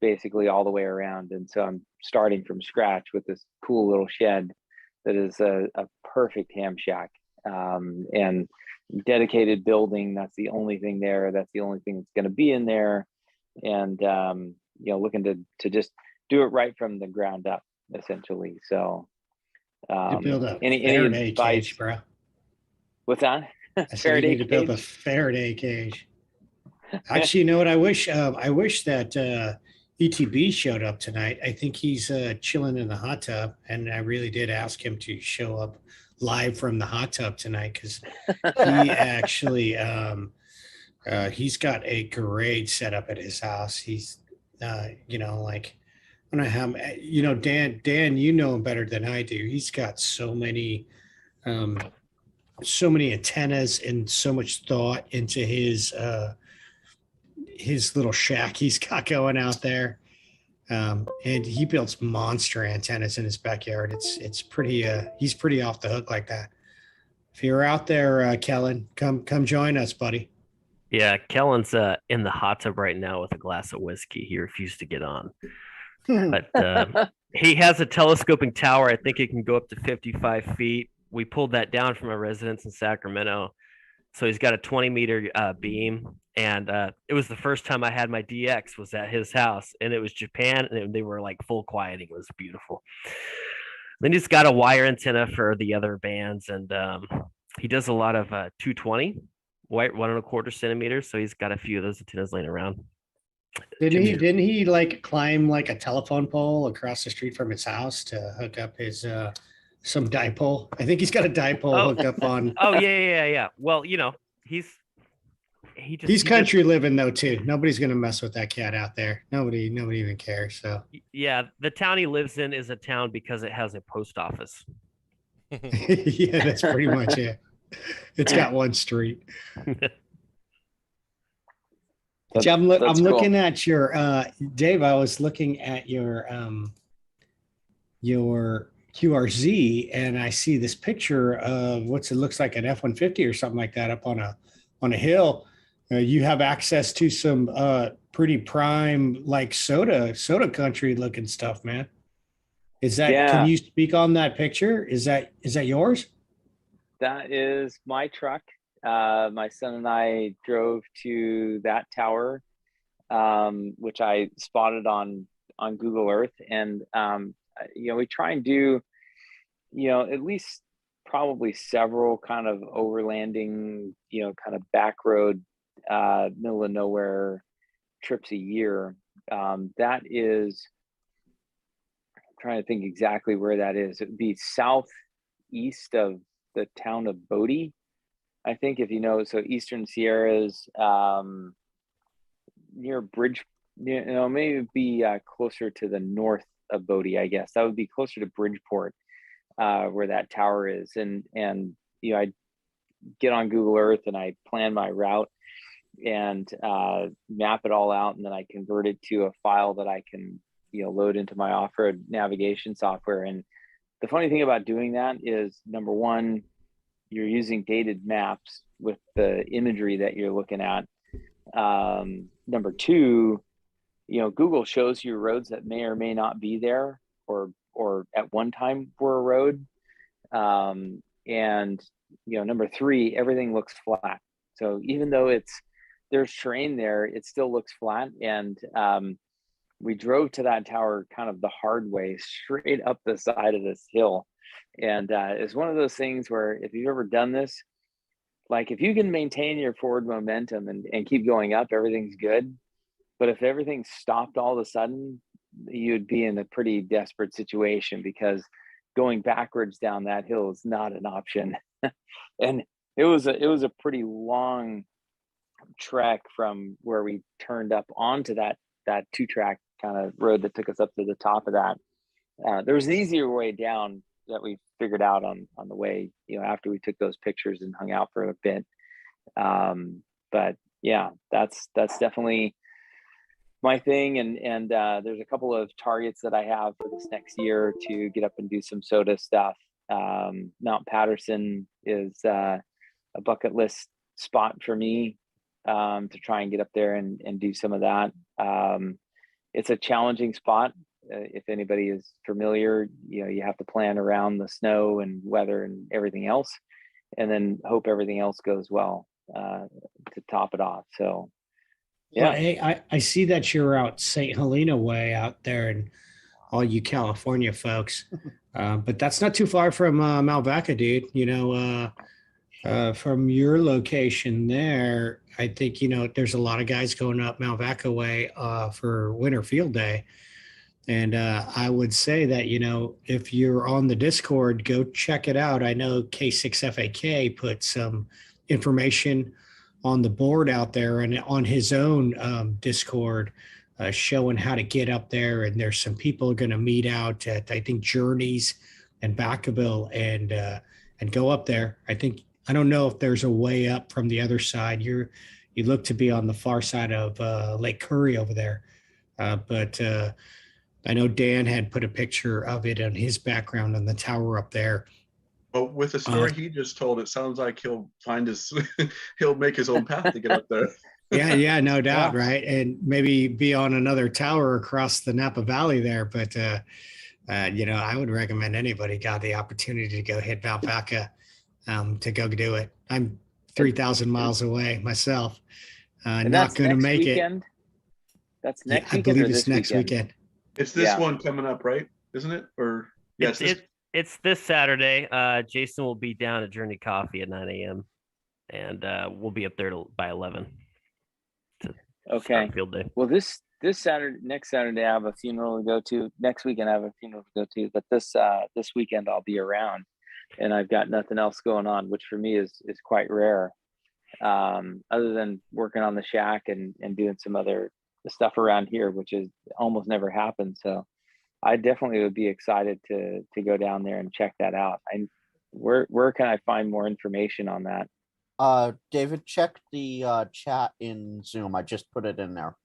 [SPEAKER 15] basically all the way around. And so I'm starting from scratch with this cool little shed that is a perfect ham shack, and dedicated building. That's the only thing there. That's the only thing that's going to be in there. And, looking to just do it right from the ground up, essentially. So,
[SPEAKER 4] build a
[SPEAKER 15] any
[SPEAKER 4] Faraday
[SPEAKER 15] advice,
[SPEAKER 4] cage, bro.
[SPEAKER 15] What's that?
[SPEAKER 4] I said you need to build a Faraday cage. Actually, you know what? I wish that ETB showed up tonight. I think he's chilling in the hot tub, and I really did ask him to show up live from the hot tub tonight, because he actually he's got a great setup at his house. He's I don't know how, Dan, you know him better than I do. He's got so many antennas and so much thought into his little shack he's got going out there. And he builds monster antennas in his backyard. It's pretty, he's pretty off the hook like that. If you're out there, Kellen, come join us, buddy.
[SPEAKER 10] Yeah, Kellen's in the hot tub right now with a glass of whiskey. He refused to get on. But he has a telescoping tower. I think it can go up to 55 feet. We pulled that down from a residence in Sacramento. So he's got a 20-meter beam. And it was the first time I had my DX was at his house. And it was Japan. And they were like full quieting. It was beautiful. Then he's got a wire antenna for the other bands. And he does a lot of 220 white 1.25 centimeters. So he's got a few of those antennas laying around.
[SPEAKER 4] Didn't he like climb like a telephone pole across the street from his house to hook up his some dipole? I think he's got a dipole hooked up on.
[SPEAKER 10] Oh yeah. Well, he's
[SPEAKER 4] country living though too. Nobody's gonna mess with that cat out there. Nobody even cares. So
[SPEAKER 10] yeah, the town he lives in is a town because it has a post office.
[SPEAKER 4] yeah, that's pretty much it. It's got one street. I'm looking at your Dave. I was looking at your QRZ, and I see this picture of it looks like an F-150 or something like that up on a hill. You have access to some pretty prime like soda country looking stuff, man. Is that?
[SPEAKER 15] Yeah.
[SPEAKER 4] Can you speak on that picture? Is that yours?
[SPEAKER 15] That is my truck. My son and I drove to that tower, which I spotted on Google Earth, and we try and do, at least probably several kind of overlanding, kind of back road, middle of nowhere trips a year. That is, I'm trying to think exactly where that is. It would be southeast of the town of Bodie, I think, if you know. So Eastern Sierras, near Bridge, maybe it'd be closer to the north of Bodie, I guess. That would be closer to Bridgeport, where that tower is. And I get on Google Earth and I plan my route and map it all out, and then I convert it to a file that I can load into my off-road navigation software. And the funny thing about doing that is, number one, you're using dated maps with the imagery that you're looking at. Number two, Google shows you roads that may or may not be there, or at one time were a road. And number three, everything looks flat. So even though there's terrain there, it still looks flat. And we drove to that tower kind of the hard way, straight up the side of this hill. And it's one of those things where, if you've ever done this, like if you can maintain your forward momentum and keep going up, everything's good. But if everything stopped all of a sudden, you'd be in a pretty desperate situation, because going backwards down that hill is not an option. And it was a pretty long trek from where we turned up onto that 2-track kind of road that took us up to the top of that. There was an easier way down that we figured out on the way, after we took those pictures and hung out for a bit. But yeah, that's definitely my thing. And there's a couple of targets that I have for this next year to get up and do some soda stuff. Mount Patterson is a bucket list spot for me, to try and get up there and do some of that. It's a challenging spot. If anybody is familiar, you have to plan around the snow and weather and everything else, and then hope everything else goes well to top it off. So, yeah.
[SPEAKER 4] Well, hey, I see that you're out St. Helena way out there, and all you California folks, but that's not too far from Mount Vaca, dude. From your location there, I think there's a lot of guys going up Mount Vaca way for Winter Field Day. And I would say that, if you're on the Discord, go check it out. I know K6FAK put some information on the board out there and on his own Discord, showing how to get up there. And there's some people going to meet out at, I think, Journeys and Vacaville and go up there. I don't know if there's a way up from the other side. You look to be on the far side of Lake Curry over there. But I know Dan had put a picture of it on his background on the tower up there.
[SPEAKER 8] But with the story he just told, it sounds like he'll he'll make his own path to get up there.
[SPEAKER 4] Yeah, no doubt, right? And maybe be on another tower across the Napa Valley there. But I would recommend anybody got the opportunity to go hit Mount Vaca to go do it. I'm 3,000 miles away myself. Not going to make
[SPEAKER 15] weekend? That's next weekend.
[SPEAKER 4] I believe it's next weekend.
[SPEAKER 8] It's this one coming up, right? Isn't it? Or
[SPEAKER 10] it's this Saturday. Jason will be down at Journey Coffee at 9 a.m. and we'll be up there by 11.
[SPEAKER 15] Okay.
[SPEAKER 10] Field day.
[SPEAKER 15] Well, this Saturday, next Saturday, I have a funeral to go to. Next weekend, I have a funeral to go to. But this weekend, I'll be around, and I've got nothing else going on, which for me is quite rare. Other than working on the shack and doing some other stuff around here, which is almost never happens. So I definitely would be excited to go down there and check that out. And where can I find more information on that?
[SPEAKER 9] David, check the chat in Zoom. I just put it in there.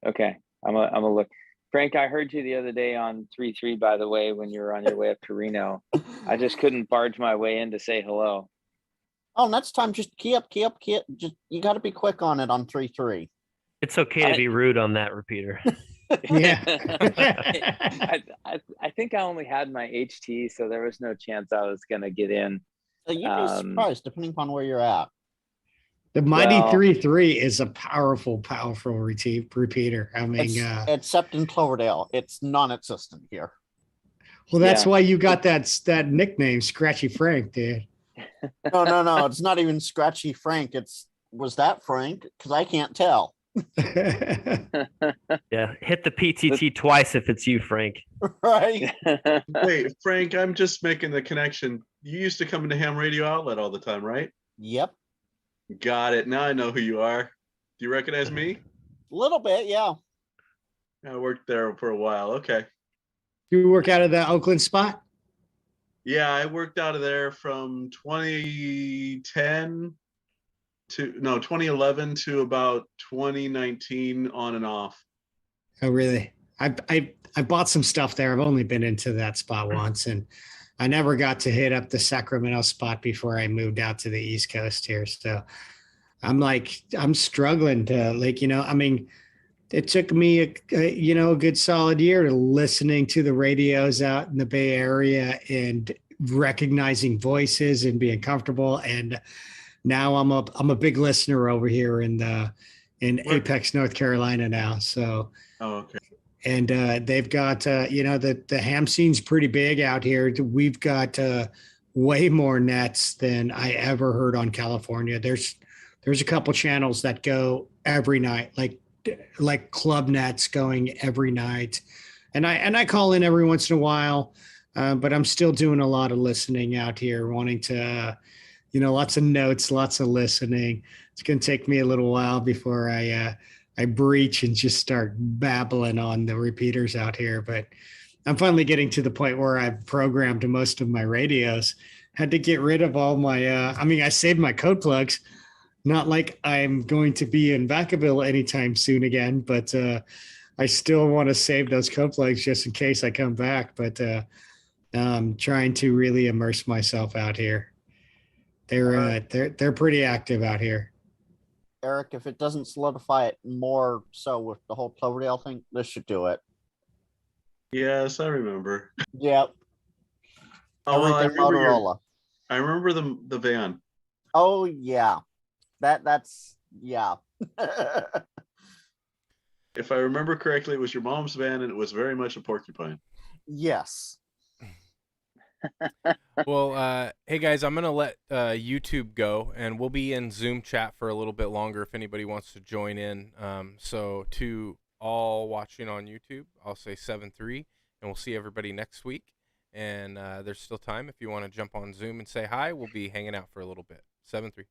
[SPEAKER 15] Okay, I'm a look. Frank, I heard you the other day on 3-3, by the way, when you were on your way up to Reno. I just couldn't barge my way in to say hello.
[SPEAKER 9] Oh, next time, just key up. Just you got to be quick on it on 3-3.
[SPEAKER 10] It's okay to be rude on that repeater.
[SPEAKER 9] Yeah.
[SPEAKER 15] I think I only had my HT, so there was no chance I was gonna get in.
[SPEAKER 9] You'd be surprised, depending upon where you're at.
[SPEAKER 4] The Mighty 3-3 is a powerful repeater. I mean,
[SPEAKER 9] except in Cloverdale, it's non-existent here.
[SPEAKER 4] Well, that's why you got that nickname, Scratchy Frank, dude.
[SPEAKER 9] No, it's not even Scratchy Frank. Was that Frank? Because I can't tell.
[SPEAKER 10] Yeah, hit the PTT twice if it's you, Frank.
[SPEAKER 9] Right.
[SPEAKER 8] Wait, Frank, I'm just making the connection. You used to come into Ham Radio Outlet all the time, right?
[SPEAKER 9] Yep.
[SPEAKER 8] Got it. Now I know who you are. Do you recognize me?
[SPEAKER 9] A little bit, yeah.
[SPEAKER 8] I worked there for a while. Okay.
[SPEAKER 4] You work out of the Oakland spot?
[SPEAKER 8] Yeah, I worked out of there from 2011 to about 2019 on and off.
[SPEAKER 4] Oh, really? I bought some stuff there. I've only been into that spot once, and I never got to hit up the Sacramento spot before I moved out to the East Coast here. So I'm struggling to I mean, it took me a good solid year to listening to the radios out in the Bay Area and recognizing voices and being comfortable. And now I'm a big listener over here in Apex, North Carolina now. So,
[SPEAKER 8] okay.
[SPEAKER 4] And they've got the ham scene's pretty big out here. We've got way more nets than I ever heard on California. There's a couple channels that go every night, like club nets going every night, and I call in every once in a while, but I'm still doing a lot of listening out here, wanting to. Lots of notes, lots of listening. It's going to take me a little while before I breach and just start babbling on the repeaters out here. But I'm finally getting to the point where I've programmed most of my radios. Had to get rid of all my, I saved my code plugs. Not like I'm going to be in Vacaville anytime soon again, but I still want to save those code plugs just in case I come back. But I'm trying to really immerse myself out here. They're pretty active out here.
[SPEAKER 9] Eric, if it doesn't solidify it more so with the whole Cloverdale thing, this should do it.
[SPEAKER 8] Yes, I remember.
[SPEAKER 9] Yep.
[SPEAKER 8] Oh, well,
[SPEAKER 9] Motorola.
[SPEAKER 8] I remember the van.
[SPEAKER 9] Oh yeah, that's yeah.
[SPEAKER 8] If I remember correctly, it was your mom's van, and it was very much a porcupine.
[SPEAKER 9] Yes.
[SPEAKER 1] Well, hey guys, I'm gonna let YouTube go, and we'll be in Zoom chat for a little bit longer if anybody wants to join in. So to all watching on YouTube, I'll say 7-3, and we'll see everybody next week. And there's still time if you want to jump on Zoom and say hi. We'll be hanging out for a little bit. 7-3.